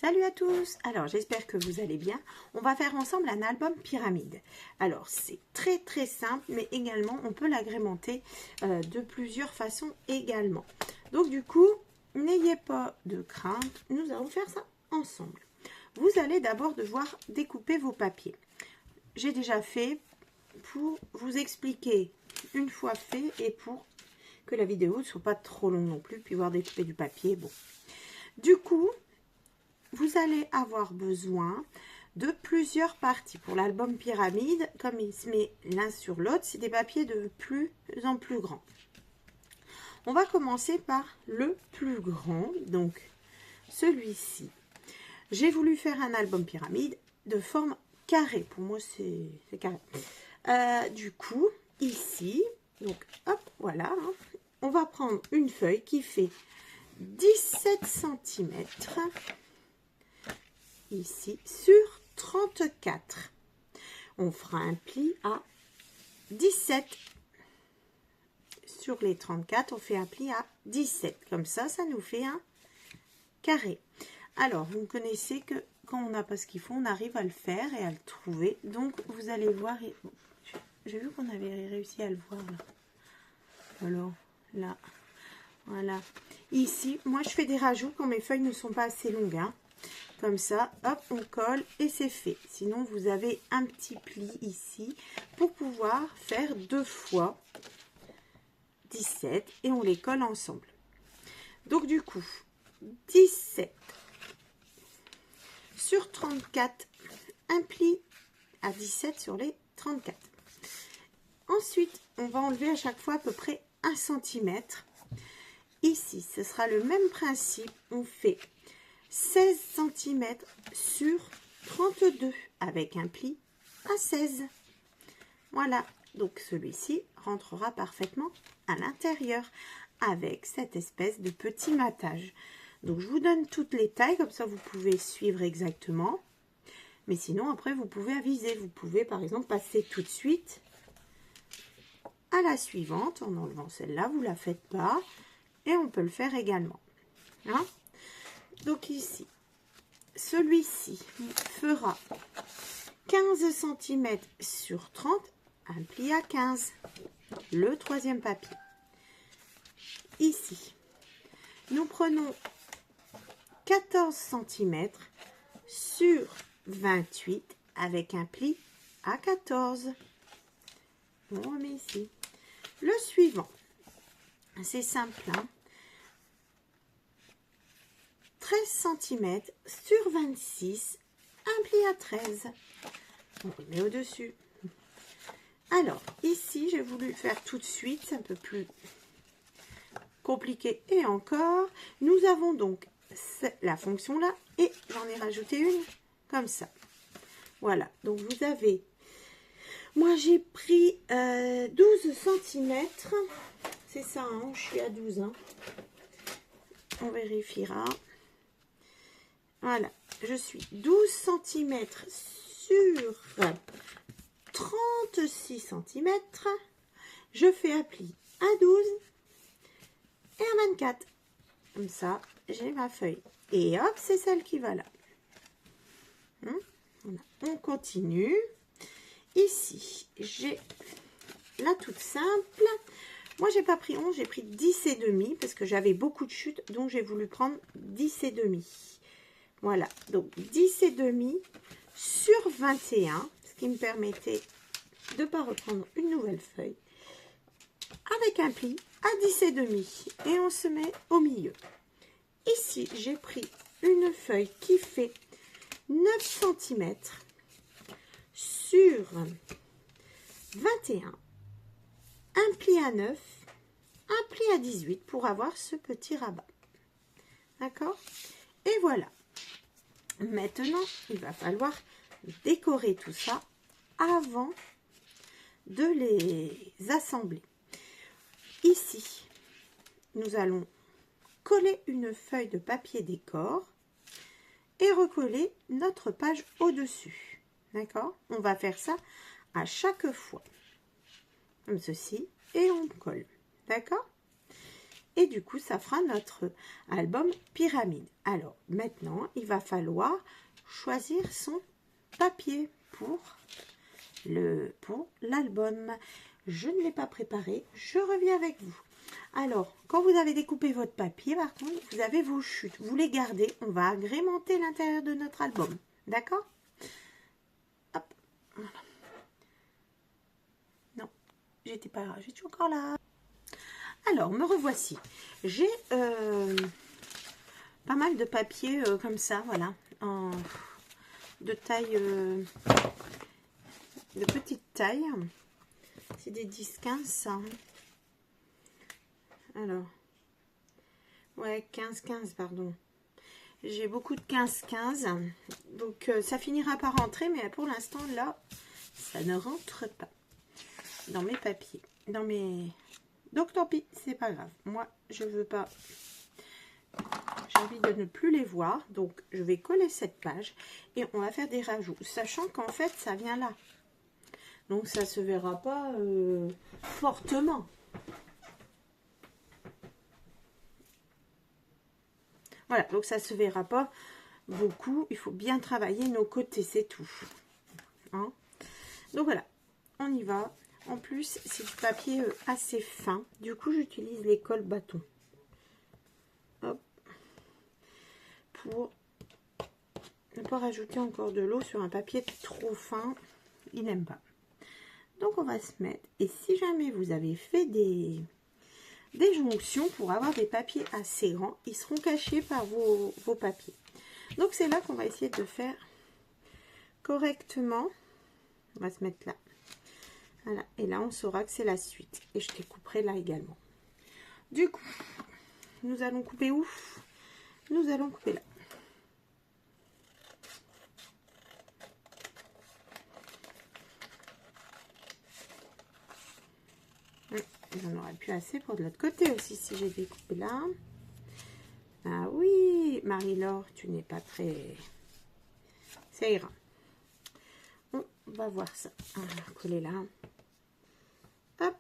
Salut à tous. Alors j'espère que vous allez bien. On va faire ensemble un album pyramide. Alors c'est très simple, mais également on peut l'agrémenter de plusieurs façons également. Donc du coup, n'ayez pas de crainte, nous allons faire ça ensemble. Vous allez d'abord devoir découper vos papiers. J'ai déjà fait pour vous expliquer une fois fait et pour que la vidéo ne soit pas trop longue non plus, puis voir découper du papier. Bon, du coup, vous allez avoir besoin de plusieurs parties. Pour l'album pyramide, comme il se met l'un sur l'autre, c'est des papiers de plus en plus grands. On va commencer par le plus grand, donc celui-ci. J'ai voulu faire un album pyramide de forme carrée. Pour moi, c'est carré. Du coup, ici, donc hop, voilà, hein, on va prendre une feuille qui fait 17 cm. Ici sur 34. On fera un pli à 17. Sur les 34, on fait un pli à 17. Comme ça, ça nous fait un carré. Alors, vous connaissez que quand on n'a pas ce qu'il faut, on arrive à le faire et à le trouver. Donc, vous allez voir. J'ai vu qu'on avait réussi à le voir là. Alors, là. Voilà. Ici, moi, je fais des rajouts quand mes feuilles ne sont pas assez longues. Hein. Comme ça, hop, on colle et c'est fait. Sinon, vous avez un petit pli ici pour pouvoir faire 2 fois 17 et on les colle ensemble. Donc, du coup, 17 sur 34, un pli à 17 sur les 34. Ensuite, on va enlever à chaque fois à peu près 1 cm. Ici, ce sera le même principe. On fait 16 cm sur 32 avec un pli à 16. Voilà, donc celui-ci rentrera parfaitement à l'intérieur avec cette espèce de petit matage. Donc je vous donne toutes les tailles, comme ça vous pouvez suivre exactement. Mais sinon après vous pouvez aviser, vous pouvez par exemple passer tout de suite à la suivante en enlevant celle-là, vous la faites pas et on peut le faire également. Hein? Donc ici, celui-ci fera 15 cm sur 30, un pli à 15, le troisième papier. Ici, nous prenons 14 cm sur 28 avec un pli à 14. On remet ici. Le suivant, c'est simple, hein? 13 cm sur 26, un pli à 13. On remet au-dessus. Alors, ici, j'ai voulu faire tout de suite, c'est un peu plus compliqué. Et encore, nous avons donc la fonction là, et j'en ai rajouté une comme ça. Voilà, donc vous avez... Moi, j'ai pris 12 cm. C'est ça, hein, je suis à 12. Hein. On vérifiera. Voilà, je suis 12 cm sur 36 cm. Je fais un pli à 12 et à 24. Comme ça, j'ai ma feuille. Et hop, c'est celle qui va là. Voilà. On continue. Ici, j'ai la toute simple. Moi, j'ai pas pris 11, j'ai pris 10 et demi parce que j'avais beaucoup de chutes, donc j'ai voulu prendre 10 et demi. Voilà, donc 10 et demi sur 21, ce qui me permettait de ne pas reprendre une nouvelle feuille, avec un pli à 10 et demi. Et on se met au milieu. Ici, j'ai pris une feuille qui fait 9 cm sur 21, un pli à 9, un pli à 18 pour avoir ce petit rabat. D'accord? Et voilà. Maintenant, il va falloir décorer tout ça avant de les assembler. Ici, nous allons coller une feuille de papier décor et recoller notre page au-dessus. D'accord? On va faire ça à chaque fois. Comme ceci. Et on colle. D'accord? Et du coup, ça fera notre album pyramide. Alors, maintenant, il va falloir choisir son papier pour l'album. Je ne l'ai pas préparé, je reviens avec vous. Alors, quand vous avez découpé votre papier, par contre, vous avez vos chutes. Vous les gardez, on va agrémenter l'intérieur de notre album. D'accord? Hop, voilà. Non, j'étais pas là, j'étais encore là. Alors, me revoici. J'ai pas mal de papier comme ça, voilà, de taille, de petite taille. C'est des 10-15, ça. Alors, ouais, 15-15, pardon. J'ai beaucoup de 15-15, donc ça finira par rentrer, mais pour l'instant, là, ça ne rentre pas dans mes papiers, dans mes... Donc, tant pis, c'est pas grave. Moi, je veux pas... J'ai envie de ne plus les voir, donc je vais coller cette page et on va faire des rajouts, sachant qu'en fait, ça vient là. Donc, ça se verra pas fortement. Voilà, donc ça se verra pas beaucoup. Il faut bien travailler nos côtés, c'est tout. Hein? Donc voilà, on y va. En plus, c'est du papier assez fin. Du coup, j'utilise les cols bâton. Hop. Pour ne pas rajouter encore de l'eau sur un papier trop fin. Il n'aime pas. Donc, on va se mettre. Et si jamais vous avez fait des jonctions pour avoir des papiers assez grands, ils seront cachés par vos papiers. Donc, c'est là qu'on va essayer de faire correctement. On va se mettre là. Voilà, et là on saura que c'est la suite. Et je découperai là également. Du coup, nous allons couper où? Nous allons couper là. J'en aurais pu assez pour de l'autre côté aussi si j'ai découpé là. Ah oui, Marie-Laure, tu n'es pas très... Ça ira. On va voir ça. On va coller là. Hop.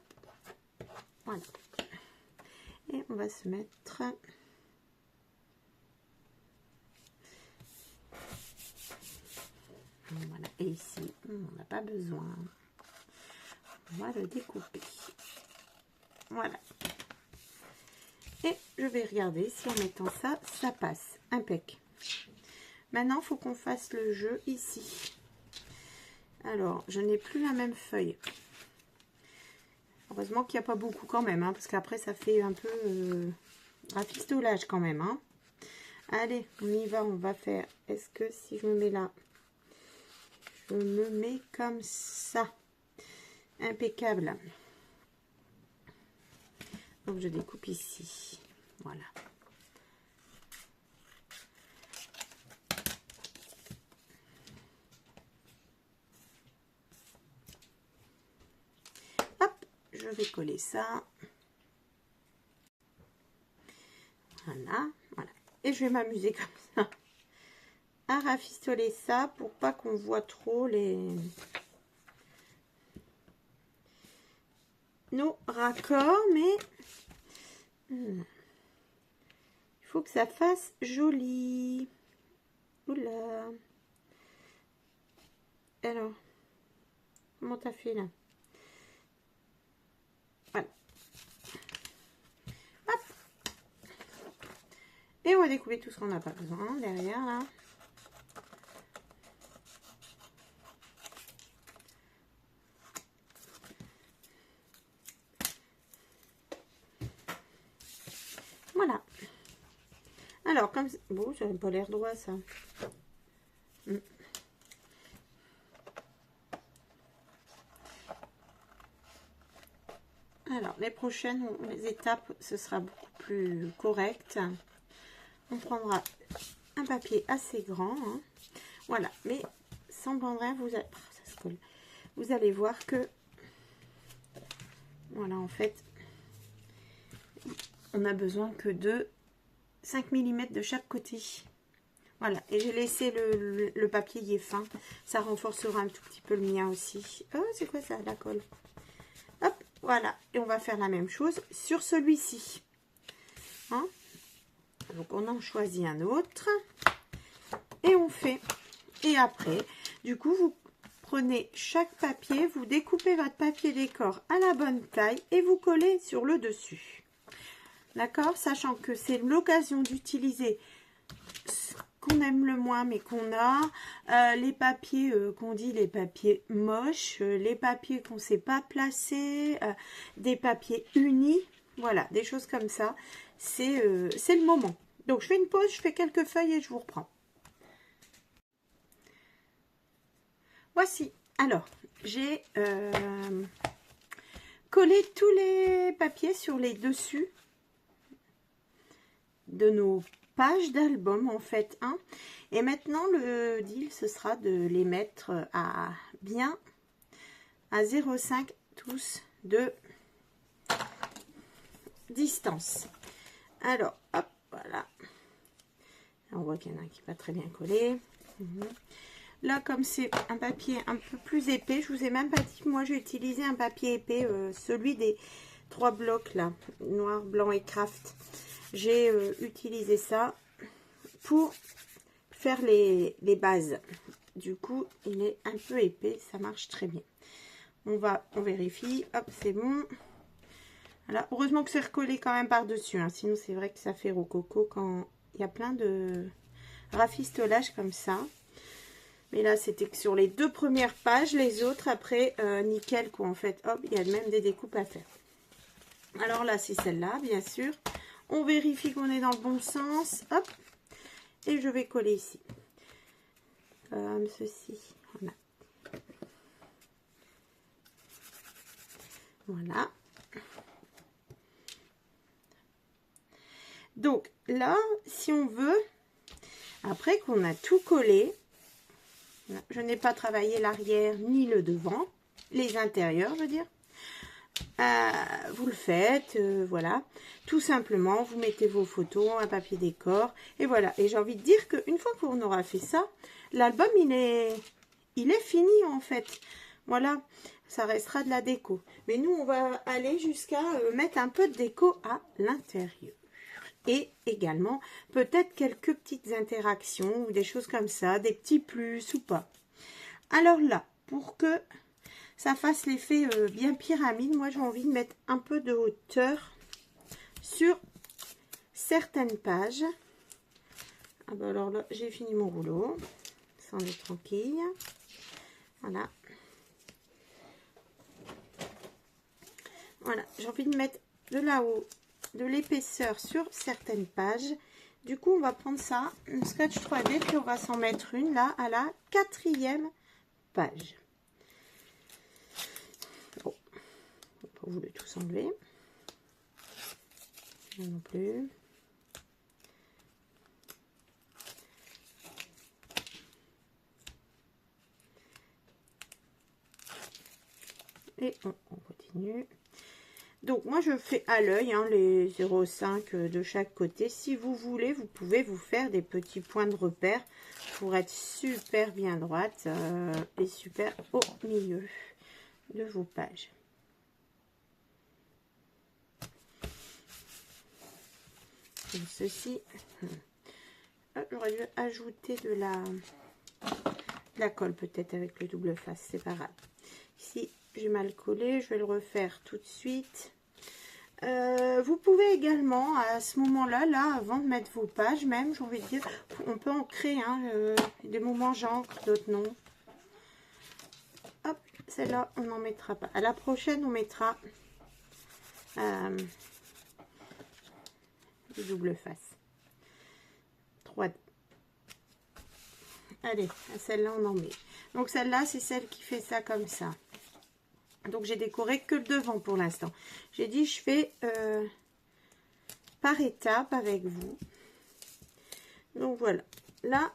Voilà. Et on va se mettre... Voilà. Et ici, on n'a pas besoin. On va le découper. Voilà. Et je vais regarder si en mettant ça, ça passe. Impec. Maintenant, il faut qu'on fasse le jeu ici. Alors, je n'ai plus la même feuille. Heureusement qu'il n'y a pas beaucoup quand même, hein, parce qu'après, ça fait un peu rafistolage quand même. Hein. Allez, on y va, on va faire. Est-ce que si je me mets là, je me mets comme ça. Impeccable. Donc, je découpe ici. Voilà. Hop, je vais coller ça. Voilà, voilà. Et je vais m'amuser comme ça à rafistoler ça pour pas qu'on voit trop nos raccords, mais il faut que ça fasse joli. Oula. Alors, comment t'as fait là? Voilà. Hop. Et on va découper tout ce qu'on n'a pas besoin derrière là. Voilà. Alors, comme... Bon, ça n'a pas l'air droit, ça. Alors, les prochaines les étapes, ce sera beaucoup plus correct. On prendra un papier assez grand. Hein. Voilà, mais sans rien, vous allez... ça se colle. Vous allez voir que... Voilà, en fait... On a besoin que de 5 mm de chaque côté. Voilà, et j'ai laissé le papier il est fin. Ça renforcera un tout petit peu le mien aussi. Oh, c'est quoi ça, la colle? Hop, voilà. Et on va faire la même chose sur celui-ci. Hein? Donc on en choisit un autre et on fait. Et après, du coup, vous prenez chaque papier, vous découpez votre papier décor à la bonne taille et vous collez sur le dessus. D'accord? Sachant que c'est l'occasion d'utiliser ce qu'on aime le moins mais qu'on a, les papiers qu'on dit les papiers moches, les papiers qu'on ne sait pas placer, des papiers unis, voilà, des choses comme ça. C'est le moment. Donc je fais une pause, je fais quelques feuilles et je vous reprends. Voici. Alors, j'ai collé tous les papiers sur les dessus de nos pages d'album en fait. Hein. Et maintenant, le deal, ce sera de les mettre à bien à 0,5 tous de distance. Alors, hop, voilà. On voit qu'il y en a un qui n'est pas très bien collé. Là, comme c'est un papier un peu plus épais, je vous ai même pas dit que moi j'ai utilisé un papier épais, celui des 3 blocs là, noir, blanc et craft. J'ai utilisé ça pour faire les bases. Du coup, il est un peu épais, ça marche très bien. On vérifie, hop, c'est bon. Voilà, heureusement que c'est recollé quand même par-dessus, hein, sinon c'est vrai que ça fait rococo quand il y a plein de rafistolages comme ça. Mais là, c'était que sur les 2 premières pages. Les autres, après, nickel, quoi, en fait. Hop, il y a même des découpes à faire. Alors là, c'est celle-là, bien sûr. On vérifie qu'on est dans le bon sens. Hop. Et je vais coller ici. Comme ceci. Voilà. Voilà. Donc, là, si on veut, après qu'on a tout collé, je n'ai pas travaillé l'arrière ni le devant, les intérieurs, je veux dire. Vous le faites, voilà. Tout simplement, vous mettez vos photos, un papier décor, et voilà. Et j'ai envie de dire qu'une fois qu'on aura fait ça, l'album, il est fini, en fait. Voilà, ça restera de la déco. Mais nous, on va aller jusqu'à mettre un peu de déco à l'intérieur. Et également, peut-être quelques petites interactions ou des choses comme ça, des petits plus ou pas. Alors là, pour que ça fasse l'effet bien pyramide, moi j'ai envie de mettre un peu de hauteur sur certaines pages. Ah ben alors là, j'ai fini mon rouleau, ça en est tranquille. Voilà. Voilà, j'ai envie de mettre de là-haut de l'épaisseur sur certaines pages. Du coup, on va prendre ça, une sketch 3D, puis on va s'en mettre une là à la 4e page. Bon, on va pas vous le tous enlever. Non plus. Et on continue. Donc, moi, je fais à l'œil hein, les 0,5 de chaque côté. Si vous voulez, vous pouvez vous faire des petits points de repère pour être super bien droite et super au milieu de vos pages. Comme ceci. J'aurais dû ajouter de la colle peut-être avec le double face, c'est pas grave. Ici, j'ai mal collé, je vais le refaire tout de suite. Vous pouvez également, à ce moment-là, là, avant de mettre vos pages, même, j'ai envie de dire, on peut en créer hein, des moments j'encre, d'autres non. Hop, celle-là, on n'en mettra pas. À la prochaine, on mettra du double face. 3D. Allez, celle-là, on en met. Donc, celle-là, c'est celle qui fait ça comme ça. Donc, j'ai décoré que le devant pour l'instant. J'ai dit, je fais par étape avec vous. Donc, voilà. Là,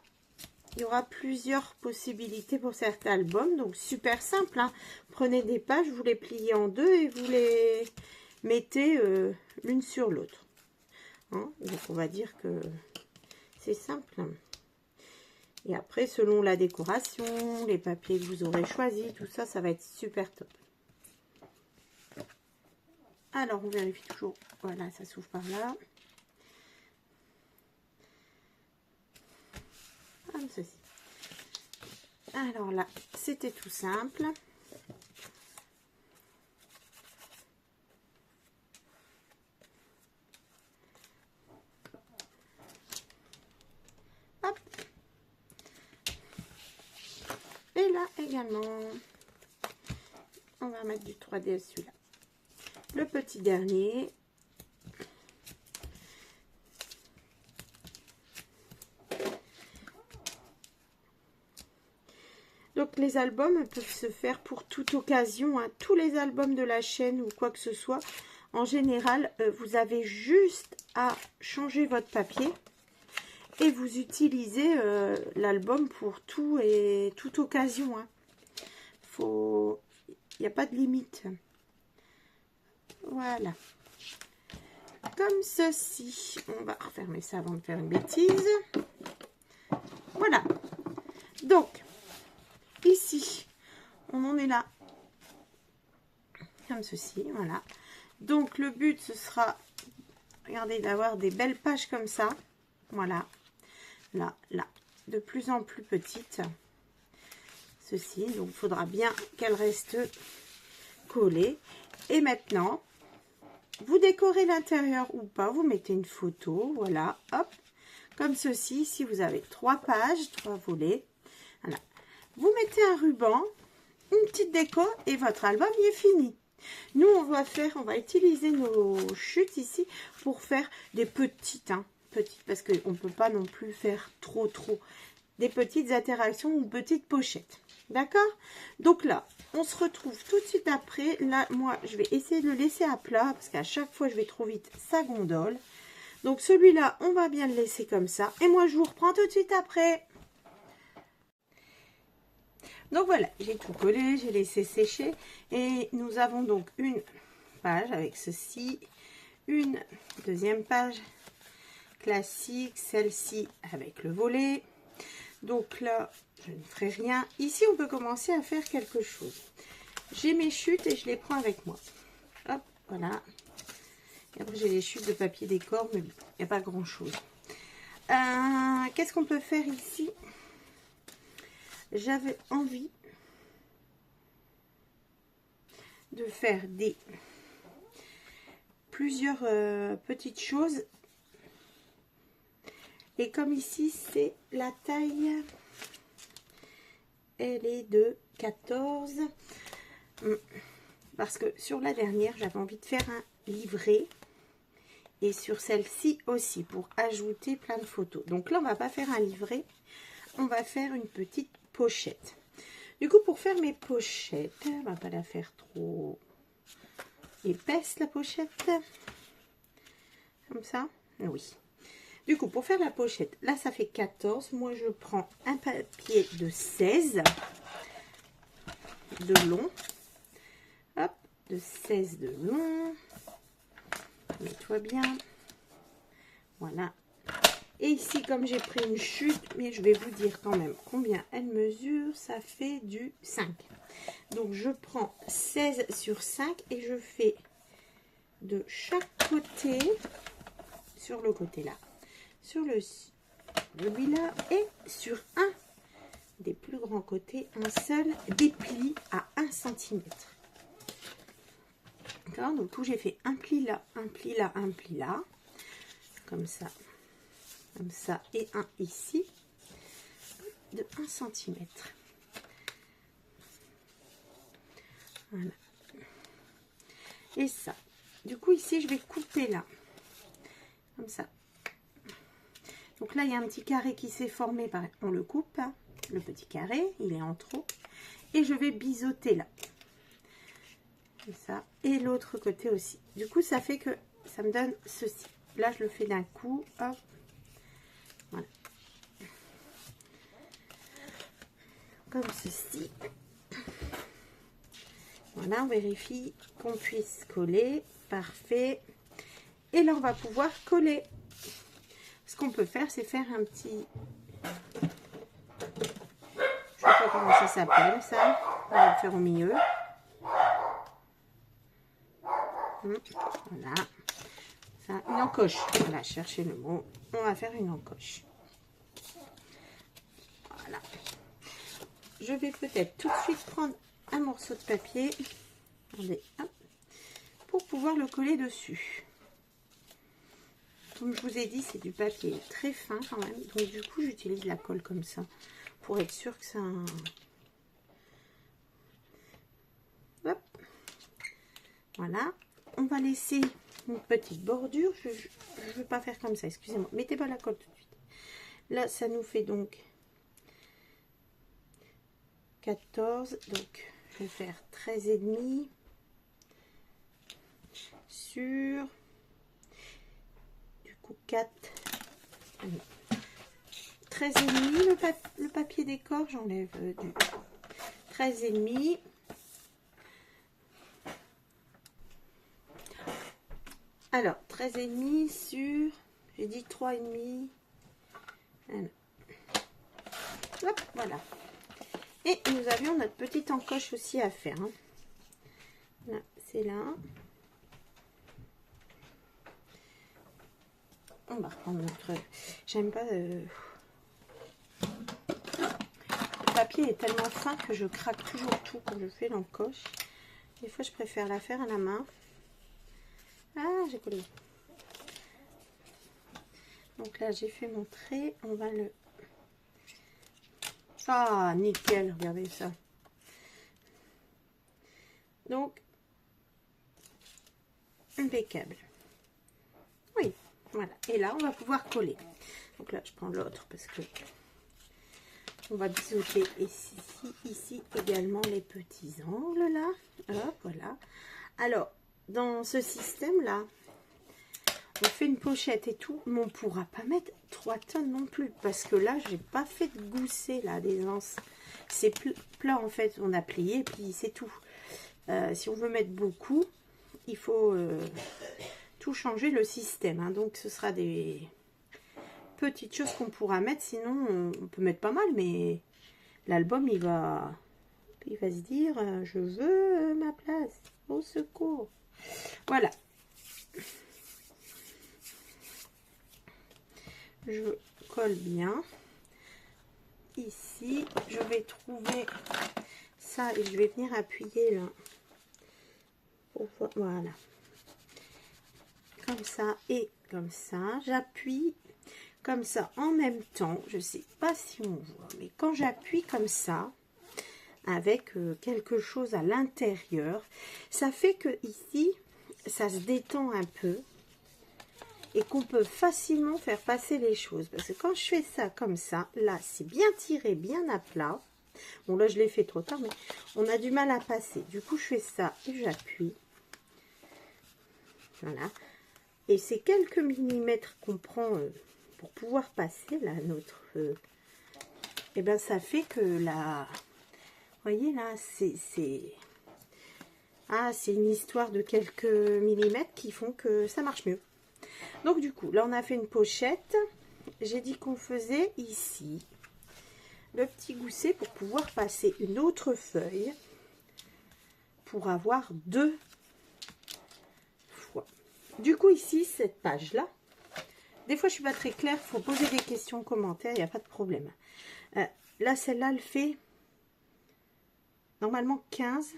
il y aura plusieurs possibilités pour cet album. Donc, super simple. Hein. Prenez des pages, vous les pliez en deux et vous les mettez l'une sur l'autre. Hein. Donc, on va dire que c'est simple. Et après, selon la décoration, les papiers que vous aurez choisis, tout ça, ça va être super top. Alors, on vérifie toujours. Voilà, ça s'ouvre par là. comme ceci. Alors là, c'était tout simple. Hop. Et là également, on va mettre du 3D celui-là. Le petit dernier. Donc les albums peuvent se faire pour toute occasion, hein. Tous les albums de la chaîne ou quoi que ce soit. En général, vous avez juste à changer votre papier et vous utilisez l'album pour tout et toute occasion, hein. Il n'y a pas de limite. Voilà. Comme ceci. On va refermer ça avant de faire une bêtise. Voilà. Donc, ici, on en est là. Comme ceci, voilà. Donc, le but, ce sera, regardez, d'avoir des belles pages comme ça. Voilà. Là, là. De plus en plus petites. Ceci. Donc, il faudra bien qu'elles restent collées. Et maintenant, vous décorez l'intérieur ou pas. Vous mettez une photo. Voilà. Hop. Comme ceci. Si vous avez 3 pages, 3 volets. Voilà. Vous mettez un ruban, une petite déco et votre album il est fini. Nous, on va utiliser nos chutes ici pour faire des petites, hein, petites parce qu'on ne peut pas non plus faire trop, des petites interactions ou petites pochettes. D'accord? Donc là, on se retrouve tout de suite après. Là, moi, je vais essayer de le laisser à plat parce qu'à chaque fois, je vais trop vite, ça gondole. Donc celui-là, on va bien le laisser comme ça. Et moi, je vous reprends tout de suite après. Donc voilà, j'ai tout collé, j'ai laissé sécher et nous avons donc une page avec ceci, une deuxième page classique, celle-ci avec le volet. Donc là, je ne ferai rien. Ici, on peut commencer à faire quelque chose. J'ai mes chutes et je les prends avec moi. Hop, voilà. Et après, j'ai les chutes de papier décor, mais il n'y a pas grand-chose. Qu'est-ce qu'on peut faire ici ? J'avais envie de faire plusieurs petites choses. Et comme ici, c'est la taille, elle est de 14. Parce que sur la dernière, j'avais envie de faire un livret. Et sur celle-ci aussi, pour ajouter plein de photos. Donc là, on va pas faire un livret. On va faire une petite pochette. Du coup, pour faire mes pochettes, on va pas la faire trop épaisse, la pochette. Comme ça. Oui. Du coup, pour faire la pochette, là, ça fait 14. Moi, je prends un papier de 16 de long. Hop, de 16 de long. Mets-toi bien. Voilà. Et ici, comme j'ai pris une chute, mais je vais vous dire quand même combien elle mesure, ça fait du 5. Donc, je prends 16 sur 5 et je fais de chaque côté, sur le côté là, sur celui-là et sur un des plus grands côtés, un seul dépli à 1 cm. D'accord, donc où j'ai fait un pli là, un pli là, un pli là, comme ça et un ici de 1 cm. Voilà. Et ça, du coup ici je vais couper là, comme ça. Donc là il y a un petit carré qui s'est formé, on le coupe, hein, le petit carré, il est en trop, et je vais biseauter là. Comme ça, et l'autre côté aussi. Du coup ça fait que ça me donne ceci. Là je le fais d'un coup, hop. Voilà. Comme ceci. Voilà, on vérifie qu'on puisse coller. Parfait. Et là, on va pouvoir coller. Ce qu'on peut faire, c'est faire un petit... Je ne sais pas comment ça s'appelle, ça. On va le faire au milieu. Voilà. Ça, une encoche. Voilà, cherchez le mot. On va faire une encoche. je vais peut-être tout de suite prendre un morceau de papier. Attendez, hop, pour pouvoir le coller dessus. Comme je vous ai dit, c'est du papier très fin quand même. Donc du coup, j'utilise la colle comme ça. Pour être sûr que ça... Hop. Voilà. On va laisser une petite bordure. Je ne veux pas faire comme ça, excusez-moi. Mettez pas la colle tout de suite. Là, ça nous fait donc 14. Donc, je vais faire 13,5 sur... Du coup, 4. 13,5. Le papier décor, j'enlève du 13,5. Alors, 13,5 sur, j'ai dit 3,5. Hop, voilà. Et nous avions notre petite encoche aussi à faire. Hein. Là, c'est là. On va reprendre notre... J'aime pas... Le papier est tellement fin que je craque toujours tout quand je fais l'encoche. Des fois, je préfère la faire à la main. Ah, j'ai collé. Donc là, j'ai fait mon trait. On va le... Ah, nickel, regardez ça. Donc, impeccable. Oui, voilà. Et là, on va pouvoir coller. Donc là, je prends l'autre parce que on va biseauter ici également les petits angles là. Hop, voilà. Alors, dans ce système-là, on fait une pochette et tout, mais on ne pourra pas mettre 3 tonnes non plus, parce que là, j'ai pas fait de gousset, là, des anses. C'est plat, en fait, on a plié, et puis c'est tout. Si on veut mettre beaucoup, il faut tout changer le système. Hein. Donc, ce sera des petites choses qu'on pourra mettre, sinon, on peut mettre pas mal, mais l'album, il va se dire, je veux ma place, au secours. Voilà. Je colle bien. Ici, je vais trouver ça et je vais venir appuyer là. Voilà. Comme ça et comme ça. J'appuie comme ça en même temps. Je sais pas si on voit, mais quand j'appuie comme ça, avec quelque chose à l'intérieur, ça fait que ici, ça se détend un peu. Et qu'on peut facilement faire passer les choses. Parce que quand je fais ça comme ça, là, c'est bien tiré, bien à plat. Bon, là, je l'ai fait trop tard, mais on a du mal à passer. Du coup, je fais ça et j'appuie. Voilà. Et c'est quelques millimètres qu'on prend pour pouvoir passer, là, notre... et ben ça fait que la... Vous voyez, là, c'est... Ah, c'est une histoire de quelques millimètres qui font que ça marche mieux. Donc du coup, là on a fait une pochette. J'ai dit qu'on faisait ici le petit gousset pour pouvoir passer une autre feuille pour avoir 2 fois. Du coup ici, cette page là, des fois je suis pas très claire, il faut poser des questions, commentaires, il n'y a pas de problème. Là celle-là elle fait normalement 15.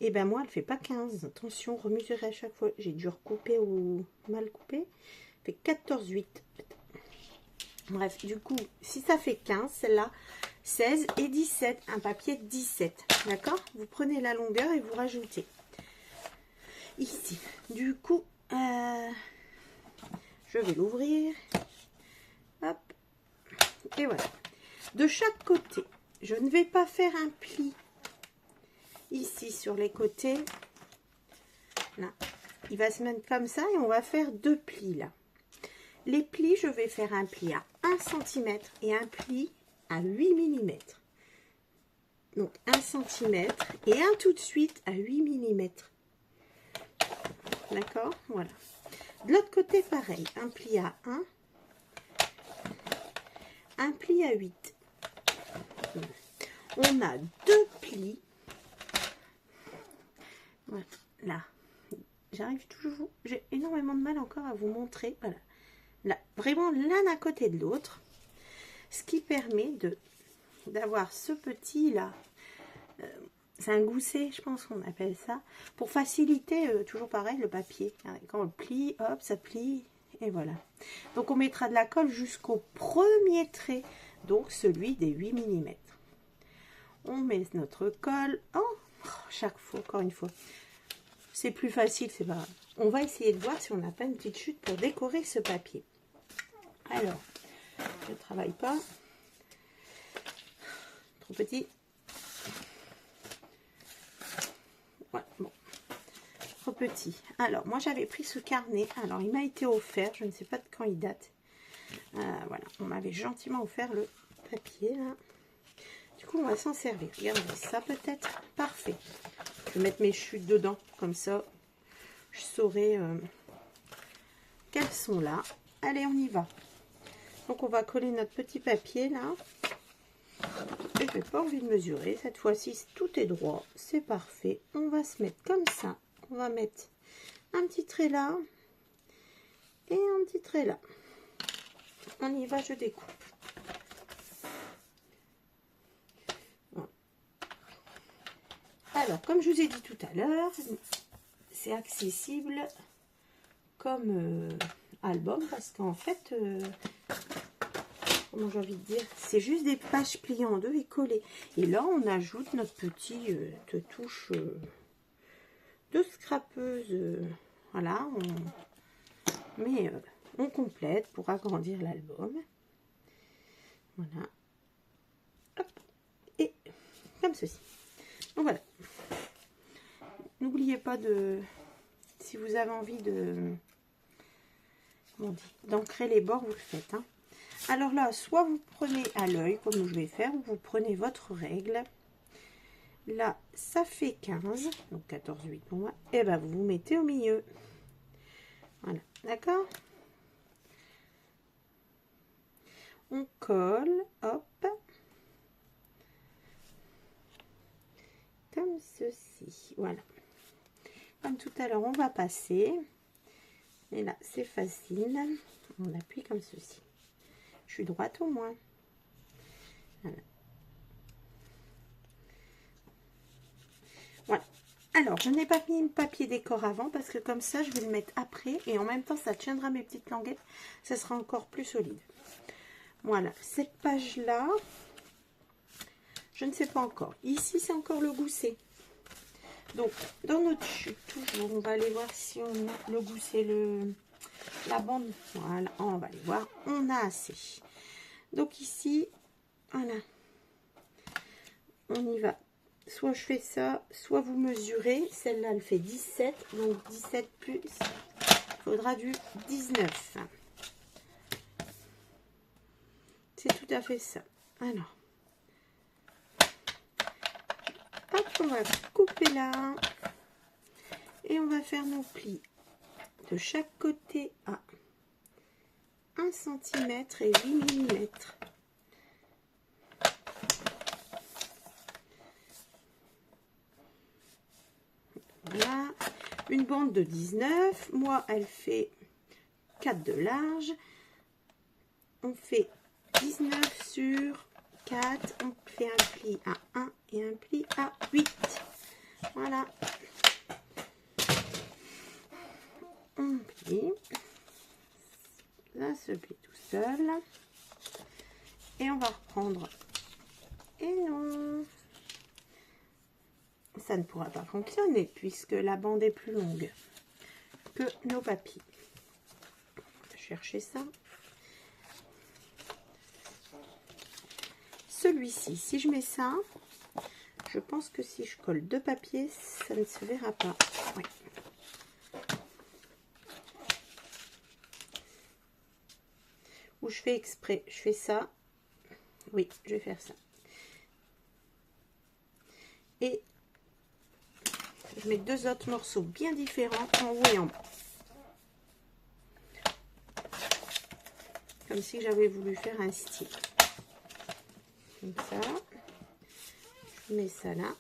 Et ben moi, elle fait pas 15. Attention, remesurer à chaque fois. J'ai dû recouper ou mal couper. Elle fait 14,8. Bref, du coup, si ça fait 15, celle-là, 16 et 17. Un papier 17. D'accord? Vous prenez la longueur et vous rajoutez. Ici. Du coup, je vais l'ouvrir. Hop. Et voilà. De chaque côté, je ne vais pas faire un pli. Ici sur les côtés, là, il va se mettre comme ça et on va faire 2 plis là. Les plis, je vais faire un pli à 1 cm et un pli à 8 mm. Donc 1 cm et un tout de suite à 8 mm. D'accord? Voilà. De l'autre côté, pareil, un pli à 1, un pli à 8. On a 2 plis. Voilà, là, j'arrive toujours, j'ai énormément de mal encore à vous montrer, voilà, là, vraiment l'un à côté de l'autre, ce qui permet de d'avoir ce petit là. C'est un gousset, je pense qu'on appelle ça. Pour faciliter, toujours pareil, le papier. Quand on le plie, hop, ça plie. Et voilà. Donc on mettra de la colle jusqu'au premier trait. Donc celui des 8 mm. On met notre colle. Oh, chaque fois, encore une fois. C'est plus facile, c'est pas grave. On va essayer de voir si on n'a pas une petite chute pour décorer ce papier. Alors, je ne travaille pas. Trop petit. Ouais, bon. Trop petit. Alors, moi j'avais pris ce carnet. Alors, il m'a été offert. Je ne sais pas de quand il date. Voilà, on m'avait gentiment offert le papier là. Du coup, on va s'en servir. Regardez ça peut-être. Parfait. Je vais mettre mes chutes dedans. Comme ça, je saurai qu'elles sont là. Allez, on y va. Donc, on va coller notre petit papier là. Et je n'ai pas envie de mesurer. Cette fois-ci, tout est droit. C'est parfait. On va se mettre comme ça. On va mettre un petit trait là. Et un petit trait là. On y va, je découpe. Voilà. Alors, comme je vous ai dit tout à l'heure, c'est accessible comme album parce qu'en fait, comment j'ai envie de dire, c'est juste des pages pliées en deux et collées. Et là, on ajoute notre petite touche de scrapeuse. Voilà, on complète pour agrandir l'album. Voilà. Hop. Et comme ceci. Donc voilà. N'oubliez pas de, si vous avez envie de, comment on dit, d'ancrer les bords, vous le faites. Hein. Alors là, soit vous prenez à l'œil, comme je vais faire, ou vous prenez votre règle. Là, ça fait 15, donc 14,8 pour moi. Et ben vous vous mettez au milieu. Voilà, d'accord? On colle, hop. Comme ceci, voilà. Comme tout à l'heure, on va passer. Et là, c'est facile. On appuie comme ceci. Je suis droite au moins. Voilà. Voilà. Alors, je n'ai pas mis le papier décor avant parce que comme ça, je vais le mettre après. Et en même temps, ça tiendra mes petites languettes. Ça sera encore plus solide. Voilà. Cette page-là, je ne sais pas encore. Ici, c'est encore le gousset. Donc, dans notre chute, toujours, on va aller voir si on a le gousset, la bande. Voilà, on va aller voir. On a assez. Donc ici, voilà. On y va. Soit je fais ça, soit vous mesurez. Celle-là, elle fait 17. Donc 17 plus, il faudra du 19. C'est tout à fait ça. Alors, hop, on va couper là. Et on va faire nos plis de chaque côté à 1 cm et 8 mm. Voilà, une bande de 19. Moi, elle fait 4 de large. On fait 19 sur 4. On fait un pli à 1 et un pli à 8. Voilà. On plie. Ça se plie tout seul. Et on va reprendre. Et non, ça ne pourra pas fonctionner puisque la bande est plus longue que nos papiers. On va chercher ça. Celui-ci, si je mets ça, je pense que si je colle deux papiers, ça ne se verra pas. Ouais. Ou je fais exprès, je fais ça. Oui, je vais faire ça. Et je mets deux autres morceaux bien différents en haut et en bas. Comme si j'avais voulu faire un style. Comme ça. Je mets ça là.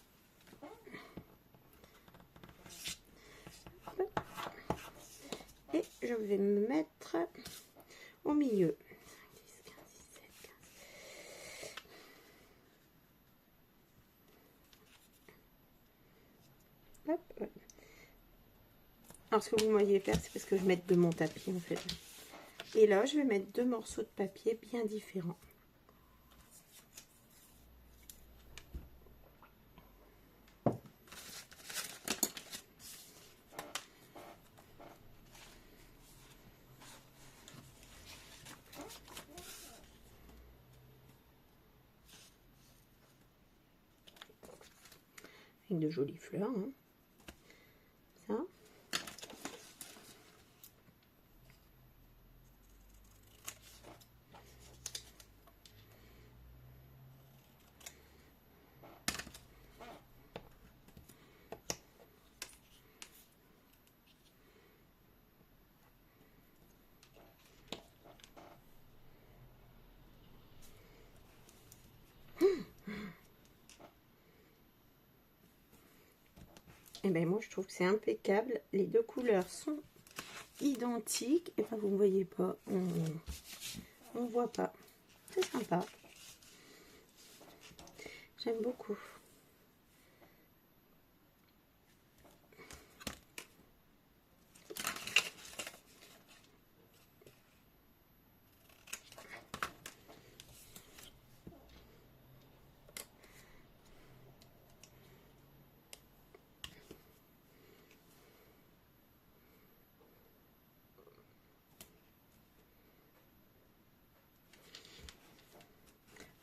Et je vais me mettre au milieu. Alors, ce que vous me voyez faire, c'est parce que je mets de mon tapis, en fait. Et là, je vais mettre 2 morceaux de papier bien différents. Avec de jolies fleurs, hein. Ça. Et bien moi je trouve que c'est impeccable. Les 2 couleurs sont identiques. Et ben vous ne voyez pas, on voit pas. C'est sympa. J'aime beaucoup.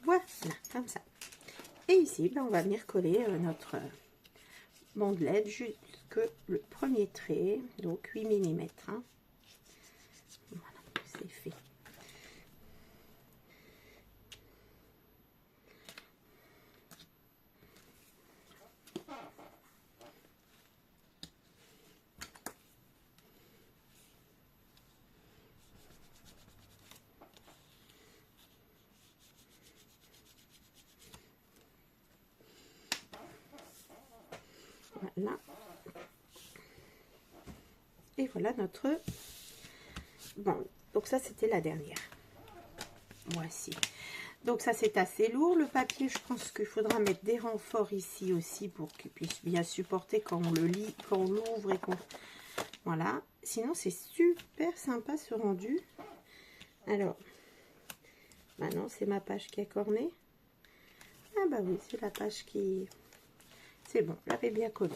Voilà, comme ça. Et ici, ben, on va venir coller notre bandelette jusque le premier trait, donc 8 mm. Hein. Voilà, c'est fait. Voilà. Et voilà notre bon. Donc ça c'était la dernière. Voici. Donc ça c'est assez lourd le papier. Je pense qu'il faudra mettre des renforts ici aussi pour qu'il puisse bien supporter quand on le lit, quand on l'ouvre et qu'on voilà. Sinon c'est super sympa ce rendu. Alors maintenant c'est ma page qui est cornée. Ah bah oui, c'est la page qui c'est bon, l'avait bien collé.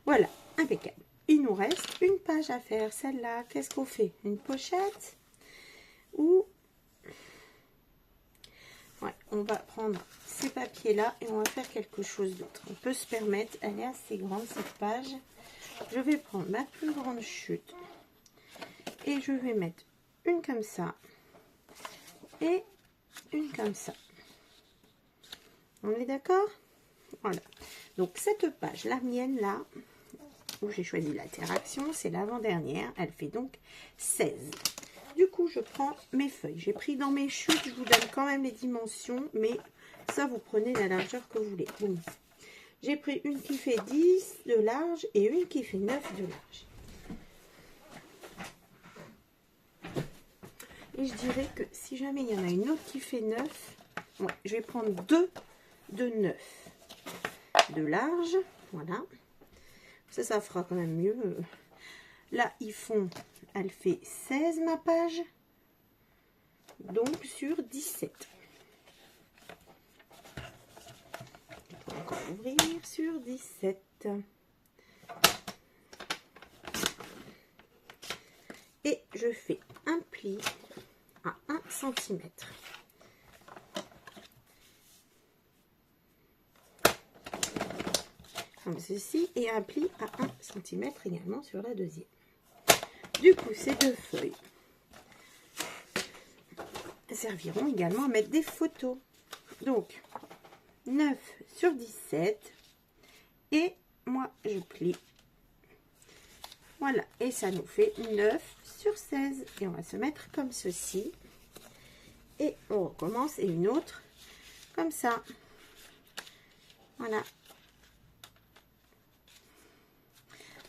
Voilà, impeccable. Il nous reste une page à faire. Celle-là, qu'est-ce qu'on fait? Une pochette? Ou... Ouais, on va prendre ces papiers-là et on va faire quelque chose d'autre. On peut se permettre, elle est assez grande cette page. Je vais prendre ma plus grande chute. Et je vais mettre une comme ça. Et une comme ça. On est d'accord? Voilà. Donc cette page, la mienne là, où j'ai choisi l'interaction, c'est l'avant-dernière. Elle fait donc 16. Du coup, je prends mes feuilles. J'ai pris dans mes chutes, je vous donne quand même les dimensions, mais ça, vous prenez la largeur que vous voulez. Bon. J'ai pris une qui fait 10 de large et une qui fait 9 de large. Et je dirais que si jamais il y en a une autre qui fait 9, ouais, je vais prendre 2 de 9 de large. Voilà. Ça fera quand même mieux. Là, ils font, elle fait 16 ma page. Donc sur 17. Je vais encore ouvrir sur 17. Et je fais un pli à 1 cm. Comme ceci, et un pli à 1 cm également sur la deuxième. Du coup, ces 2 feuilles serviront également à mettre des photos. Donc, 9 sur 17. Et moi, je plie. Voilà, et ça nous fait 9 sur 16. Et on va se mettre comme ceci. Et on recommence, et une autre comme ça. Voilà.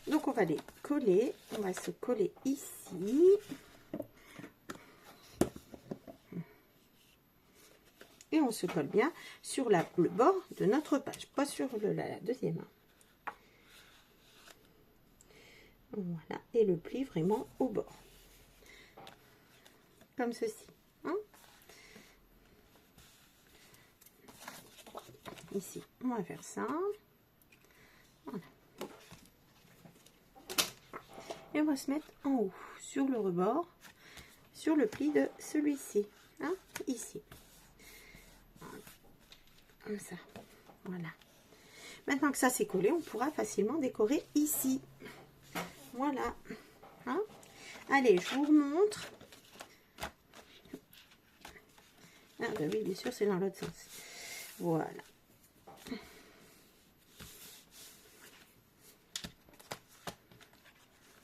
Donc on va les coller, on va se coller ici. Et on se colle bien sur le bord de notre page, pas sur la deuxième. Voilà, et le pli vraiment au bord. Comme ceci. Hein? Ici, on va faire ça. Voilà. Et on va se mettre en haut, sur le rebord, sur le pli de celui-ci. Hein? Ici. Comme ça. Voilà. Maintenant que ça c'est collé, on pourra facilement décorer ici. Voilà. Hein? Allez, je vous remontre. Ah bah oui, bien sûr, c'est dans l'autre sens. Voilà.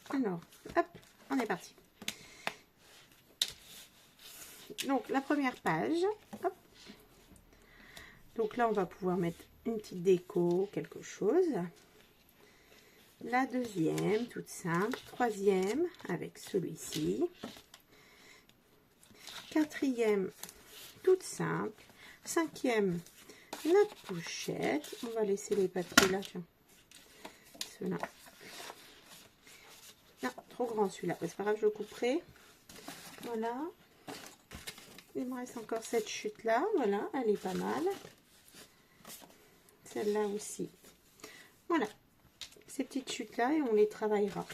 Alors, hop, on est parti. Donc, la première page. Hop. Donc là, on va pouvoir mettre une petite déco, quelque chose. La deuxième, toute simple. Troisième, avec celui-ci. Quatrième, toute simple. Cinquième, notre pochette. On va laisser les papiers là, tiens. Ceux-là. Non, trop grand celui-là. C'est pas grave, je le couperai. Voilà. Il me reste encore cette chute-là. Voilà, elle est pas mal. Celle-là aussi. Voilà. Ces petites chutes-là et on les travaillera.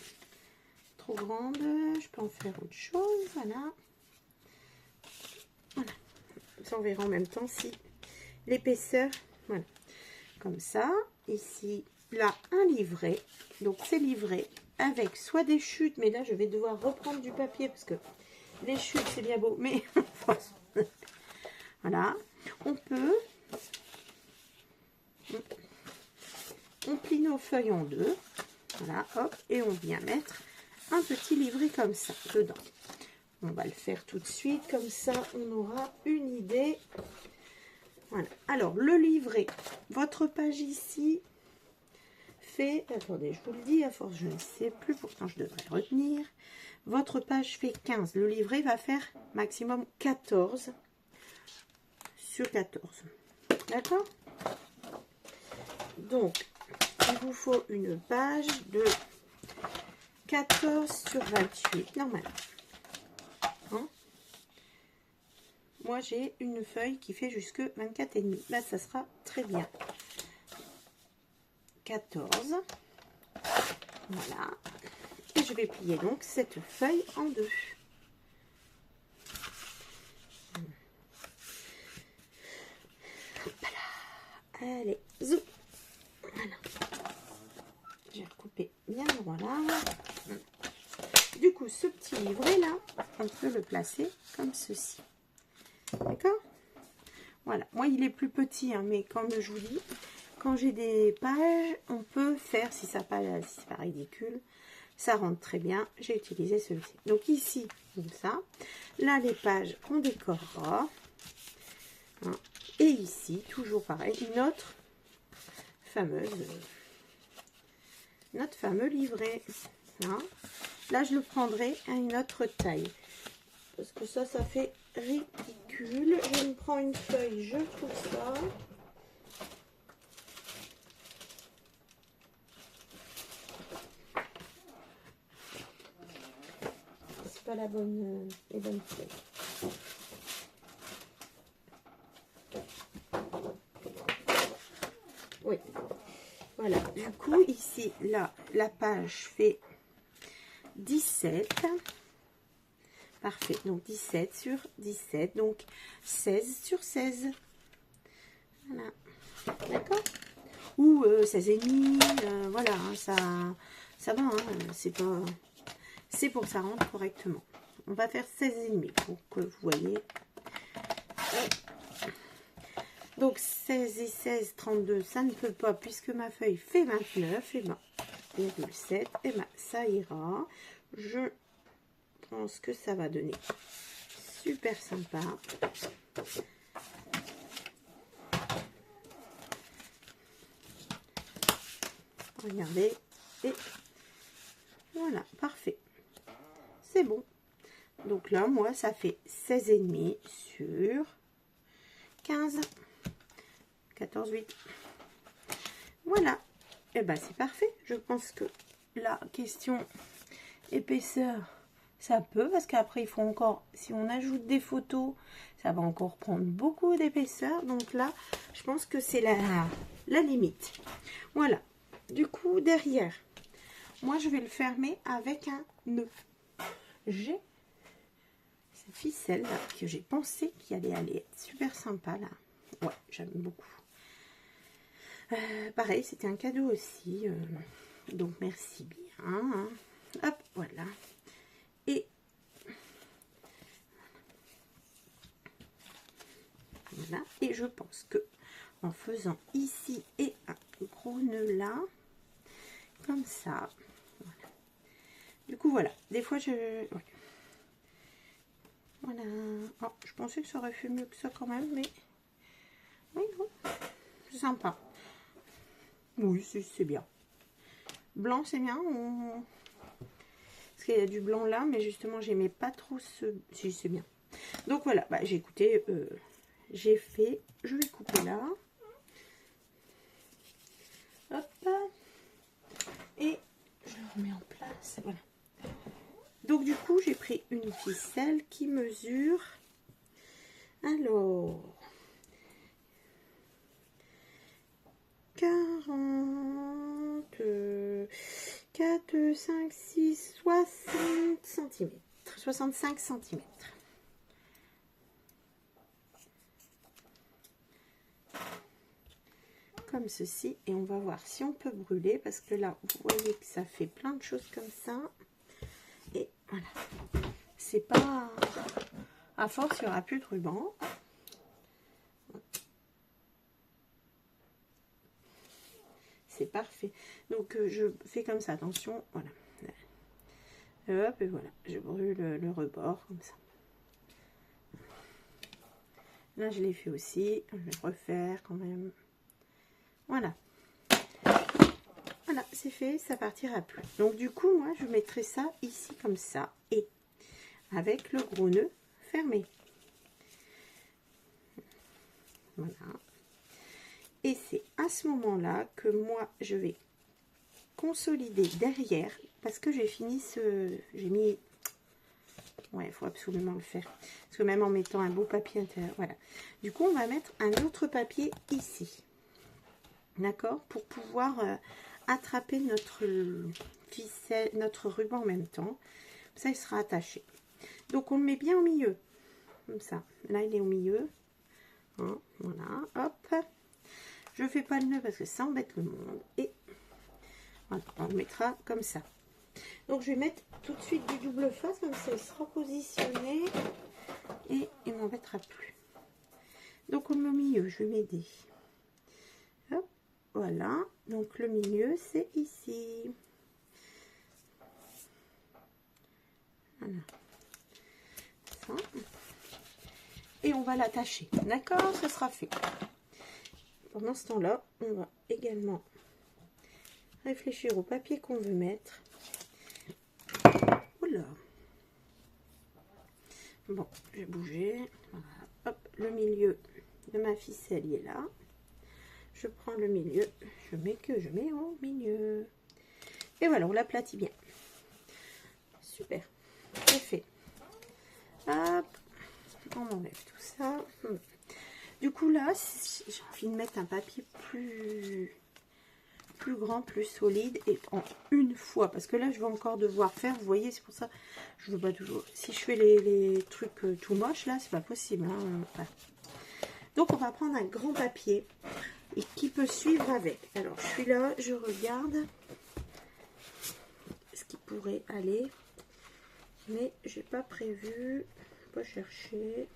Trop grande, je peux en faire autre chose. Voilà. Voilà. Ça, on verra en même temps si l'épaisseur, voilà. Comme ça. Ici, là, un livret. Donc, c'est livré avec soit des chutes, mais là, je vais devoir reprendre du papier parce que les chutes, c'est bien beau, mais voilà. On peut... On plie nos feuilles en deux. Voilà, hop, et on vient mettre un petit livret comme ça dedans. On va le faire tout de suite, comme ça on aura une idée. Voilà, alors le livret, votre page ici fait, attendez, je vous le dis, à force je ne sais plus, pourtant je devrais retenir. Votre page fait 15, le livret va faire maximum 14 sur 14. D'accord? Donc, il vous faut une page de 14 sur 28, normalement. Hein? Moi, j'ai une feuille qui fait jusque 24,5. Là, ça sera très bien. 14. Voilà. Et je vais plier donc cette feuille en deux. Voilà. Allez, zou. Voilà. Je vais recouper bien droit là. Du coup, ce petit livret là, on peut le placer comme ceci. D'accord? Voilà. Moi, il est plus petit, hein, mais comme je vous dis, quand j'ai des pages, on peut faire, si ça paraît, si c'est pas ridicule, ça rentre très bien. J'ai utilisé celui-ci. Donc ici, comme ça. Là, les pages, on décorera. Hein. Et ici, toujours pareil, notre fameux livret. Hein. Là, je le prendrai à une autre taille. Parce que ça fait ridicule. Je me prends une feuille, je coupe ça. C'est pas la bonne, les bonnes feuilles. Oui. Voilà. Du coup, ici, là, la page fait 17. Parfait. Donc, 17 sur 17. Donc, 16 sur 16. Voilà. D'accord? Ou 16 et demi. Voilà. Hein, ça va. Hein, c'est pour que ça rentre correctement. On va faire 16 et demi pour que vous voyez. Donc, 16 et 16, 32, ça ne peut pas puisque ma feuille fait 29. Et ben, 0,7. Et ben, ça ira. Je pense que ça va donner super sympa. Regardez. Et voilà, parfait. C'est bon. Donc là, moi, ça fait 16,5 sur 15. 14, 8. Voilà. Et ben c'est parfait. Je pense que la question épaisseur, ça peut, parce qu'après il faut encore, si on ajoute des photos, ça va encore prendre beaucoup d'épaisseur. Donc là, je pense que c'est la limite. Voilà. Du coup, derrière, moi je vais le fermer avec un nœud. J'ai cette ficelle là, que j'ai pensé qu'il allait aller super sympa là. Ouais, j'aime beaucoup. Pareil, c'était un cadeau aussi. Donc merci bien. Hein. Hop, voilà. Et voilà. Et je pense que en faisant ici et un gros nœud là, comme ça. Voilà. Du coup, voilà. Des fois, ouais. Voilà. Oh, je pensais que ça aurait fait mieux que ça quand même, mais oui, bon. C'est sympa. Oui, c'est bien. Blanc, c'est bien. Parce qu'il y a du blanc là, mais justement, j'aimais pas trop ce... Si, c'est bien. Donc voilà, bah, j'ai écouté, j'ai fait... Je vais couper là. Hop. Et je le remets en place. Voilà. Donc du coup, j'ai pris une ficelle qui mesure... Alors... 40... 4, 5, 6, 60 cm. 65 cm. Comme ceci. Et on va voir si on peut brûler. Parce que là, vous voyez que ça fait plein de choses comme ça. Et voilà. C'est pas... À force, il n'y aura plus de ruban. C'est parfait. Donc, je fais comme ça. Attention. Voilà. Hop, et voilà. Je brûle le rebord comme ça. Là, je l'ai fait aussi. Je vais refaire quand même. Voilà. Voilà, c'est fait. Ça partira plus. Donc, du coup, moi, je mettrai ça ici comme ça. Et avec le gros nœud fermé. Voilà. Et c'est à ce moment-là que moi, je vais consolider derrière. Parce que j'ai fini ce... J'ai mis... Ouais, il faut absolument le faire. Parce que même en mettant un beau papier intérieur, voilà. Du coup, on va mettre un autre papier ici. D'accord? Pour pouvoir attraper notre ficelle, notre ruban en même temps. Ça, il sera attaché. Donc, on le met bien au milieu. Comme ça. Là, il est au milieu. Hein, voilà. Hop. Je fais pas le nœud parce que ça embête le monde. Et voilà, on le mettra comme ça. Donc, je vais mettre tout de suite du double face, comme ça, il sera positionné et il m'embêtera plus. Donc, au milieu, je vais m'aider. Hop, voilà. Donc, le milieu, c'est ici. Voilà. Ça. Et on va l'attacher. D'accord, ce sera fait. Pendant ce temps-là, on va également réfléchir au papier qu'on veut mettre. Oula. Bon, je vais bouger. Voilà. Hop, le milieu de ma ficelle il est là. Je prends le milieu, je mets au milieu. Et voilà, on l'aplatit bien. Super, c'est fait. Hop, on enlève tout ça. Du coup là, j'ai envie de mettre un papier plus grand, plus solide et en une fois. Parce que là, je vais encore devoir faire, vous voyez, c'est pour ça je veux pas toujours. Si je fais les trucs tout moches, là, c'est pas possible. Hein. Voilà. Donc, on va prendre un grand papier et qui peut suivre avec. Alors, je suis là, je regarde ce qui pourrait aller. Mais j'ai pas prévu. Pas chercher.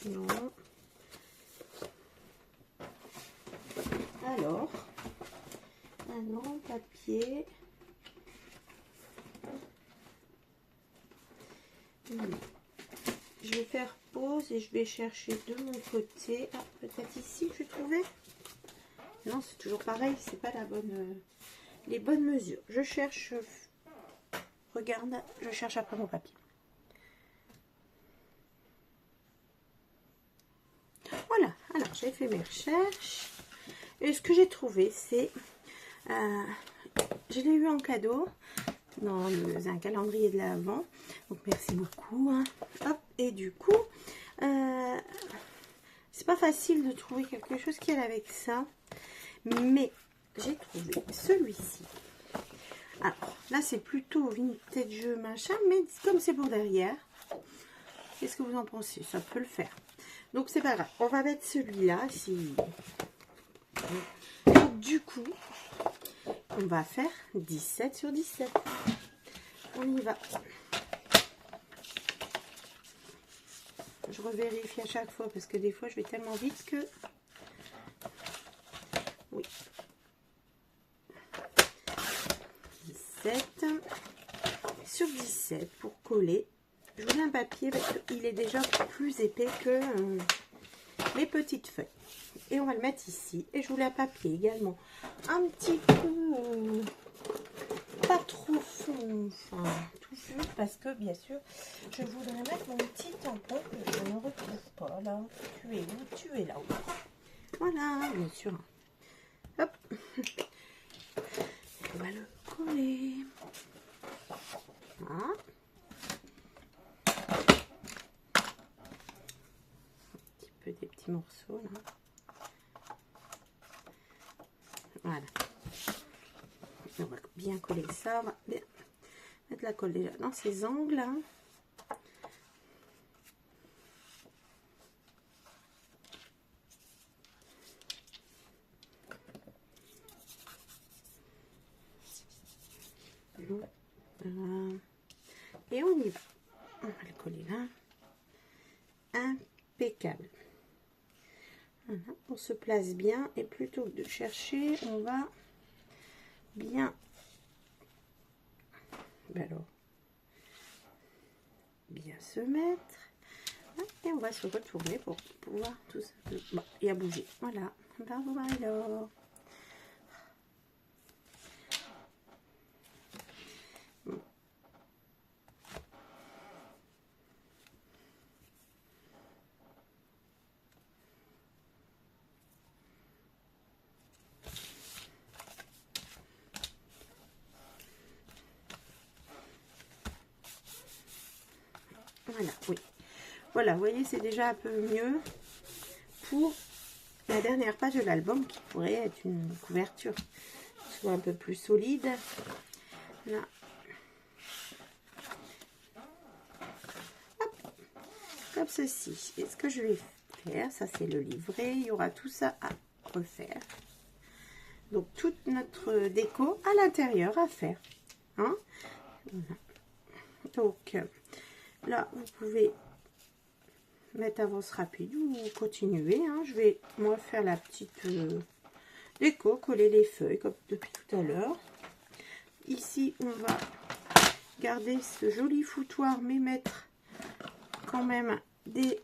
Non. Alors, un grand papier. Je vais faire pause et je vais chercher de mon côté. Ah, peut-être ici que je trouvais. Non, c'est toujours pareil, c'est pas la bonne, les bonnes mesures. Je cherche, regarde, je cherche après mon papier. Voilà, alors j'ai fait mes recherches Et ce que j'ai trouvé, c'est... je l'ai eu en cadeau dans un calendrier de l'Avent. Donc merci beaucoup. Hein. Hop, et du coup, c'est pas facile de trouver quelque chose qui est avec ça. Mais j'ai trouvé celui-ci. Alors là, c'est plutôt vintage machin, mais comme c'est pour derrière, qu'est-ce que vous en pensez? Ça peut le faire. Donc c'est pas grave. On va mettre celui-là. Du coup, on va faire 17 sur 17. On y va. Je revérifie à chaque fois parce que des fois je vais tellement vite que... Oui. 17 sur 17 pour coller. Je voulais un papier parce qu'il est déjà plus épais que mes petites feuilles. Et on va le mettre ici. Et je voulais un papier également un petit peu pas trop fond, enfin touffu, parce que bien sûr je voudrais mettre mon petit tampon que je ne retrouve pas là. Tu es où? Tu es là-haut. Voilà, bien sûr. Hop. On va le coller. Voilà. Un petit peu des petits morceaux là. Voilà. On va bien coller ça. On va bien mettre la colle déjà dans ses angles. Hein. Voilà. Et on y va. On va le coller là. Impeccable. Voilà. On se place bien et plutôt que de chercher, on va bien, alors, bien se mettre. Et on va se retourner pour pouvoir tout ça. Bon, il a bougé. Voilà. Bravo Marie-Laure. Voilà, oui. Voilà, vous voyez, c'est déjà un peu mieux pour la dernière page de l'album qui pourrait être une couverture soit un peu plus solide. Là. Hop. Comme ceci. Et ce que je vais faire, ça c'est le livret, il y aura tout ça à refaire. Donc toute notre déco à l'intérieur à faire. Hein, voilà. Donc là, vous pouvez mettre avance rapide ou continuer. Hein. Je vais moi faire la petite déco, coller les feuilles comme depuis tout à l'heure. Ici, on va garder ce joli foutoir, mais mettre quand même des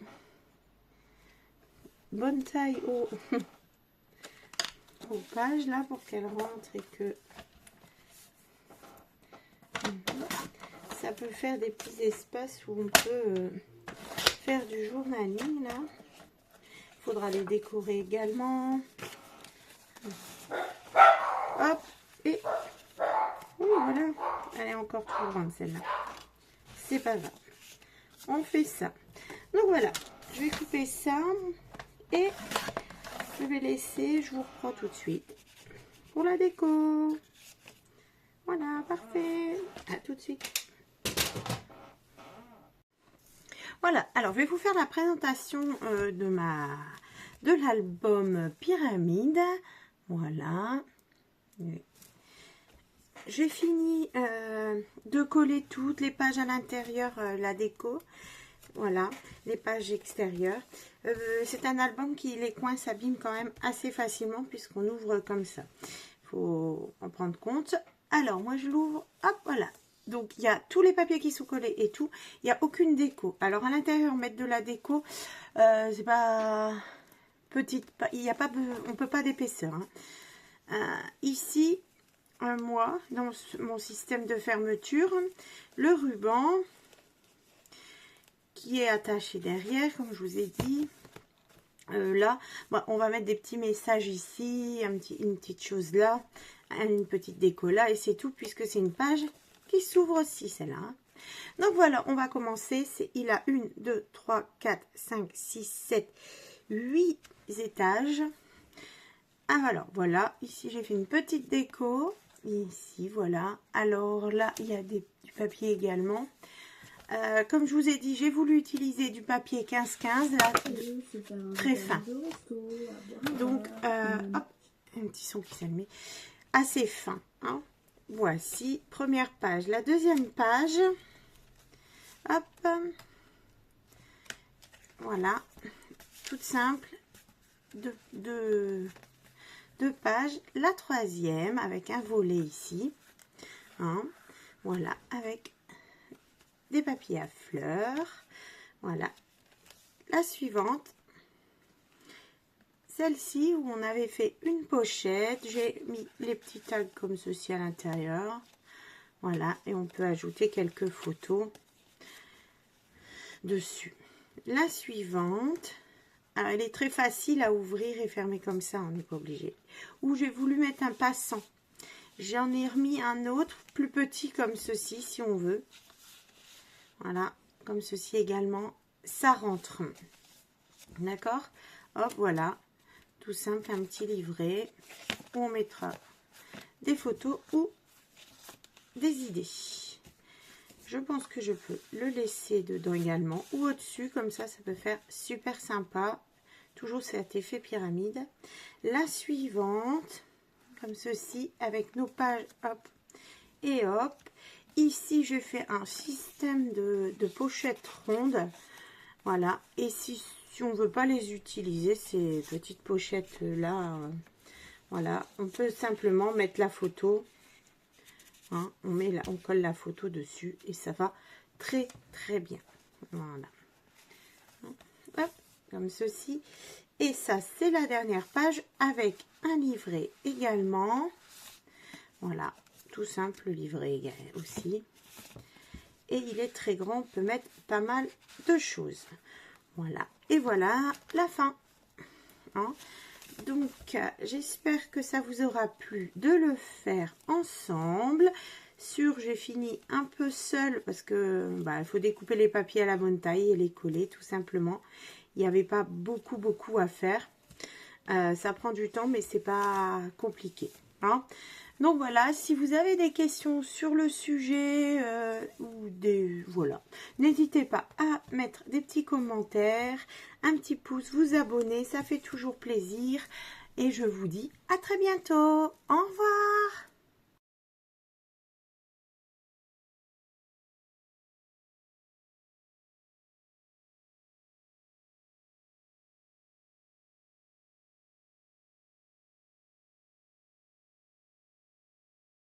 bonnes tailles aux pages là pour qu'elles rentrent et que ça peut faire des petits espaces où on peut faire du journaling là. Il faudra les décorer également. Hop, et oui, voilà, elle est encore trop grande celle-là. C'est pas grave, on fait ça. Donc voilà, je vais couper ça et je vais laisser, je vous reprends tout de suite pour la déco. Voilà, parfait, à tout de suite. Voilà, alors je vais vous faire la présentation de l'album Pyramide. Voilà. J'ai fini de coller toutes les pages à l'intérieur, la déco. Voilà, les pages extérieures. C'est un album qui, les coins s'abîment quand même assez facilement puisqu'on ouvre comme ça. Il faut en prendre compte. Alors, moi je l'ouvre, hop, voilà. Donc, il y a tous les papiers qui sont collés et tout. Il n'y a aucune déco. Alors, à l'intérieur, mettre de la déco, c'est pas petite. Il y a pas, on peut pas d'épaisseur. Hein. Ici, moi, dans mon système de fermeture, le ruban qui est attaché derrière, comme je vous ai dit. Là, bon, on va mettre des petits messages ici, une petite chose là, une petite déco là, et c'est tout, puisque c'est une page qui s'ouvre aussi, celle-là. Hein. Donc voilà, on va commencer. Il a 1, 2, 3, 4, 5, 6, 7, 8 étages. Ah, alors, voilà, ici j'ai fait une petite déco. Ici, voilà. Alors là, il y a du papier également. Comme je vous ai dit, j'ai voulu utiliser du papier 15-15, là, très fin. Donc, hop, un petit son qui s'allume, assez fin. Hein. Voici, première page. La deuxième page, hop, voilà, toute simple, deux pages. La troisième, avec un volet ici, hein, voilà, avec des papiers à fleurs. Voilà. La suivante, celle-ci où on avait fait une pochette. J'ai mis les petits tags comme ceci à l'intérieur. Voilà. Et on peut ajouter quelques photos dessus. La suivante, alors elle est très facile à ouvrir et fermer comme ça. On n'est pas obligé. Où j'ai voulu mettre un passant. J'en ai remis un autre plus petit comme ceci si on veut. Voilà, comme ceci également, ça rentre. D'accord? Hop, voilà, tout simple, un petit livret où on mettra des photos ou des idées. Je pense que je peux le laisser dedans également ou au-dessus, comme ça peut faire super sympa. Toujours cet effet pyramide. La suivante, comme ceci, avec nos pages, hop, et hop. Ici, j'ai fait un système de pochettes rondes. Voilà. Et si on ne veut pas les utiliser, ces petites pochettes-là, voilà, on peut simplement mettre la photo. Hein, on colle la photo dessus et ça va très, très bien. Voilà. Hop, comme ceci. Et ça, c'est la dernière page avec un livret également. Voilà. Tout simple livret aussi. Et il est très grand, on peut mettre pas mal de choses. Voilà. Et voilà la fin. Hein? Donc, j'espère que ça vous aura plu de le faire ensemble. J'ai fini un peu seule parce que il faut découper les papiers à la bonne taille et les coller tout simplement. Il n'y avait pas beaucoup à faire. Ça prend du temps, mais c'est pas compliqué. Hein? Donc voilà, si vous avez des questions sur le sujet voilà, n'hésitez pas à mettre des petits commentaires, un petit pouce, vous abonner, ça fait toujours plaisir. Et je vous dis à très bientôt. Au revoir.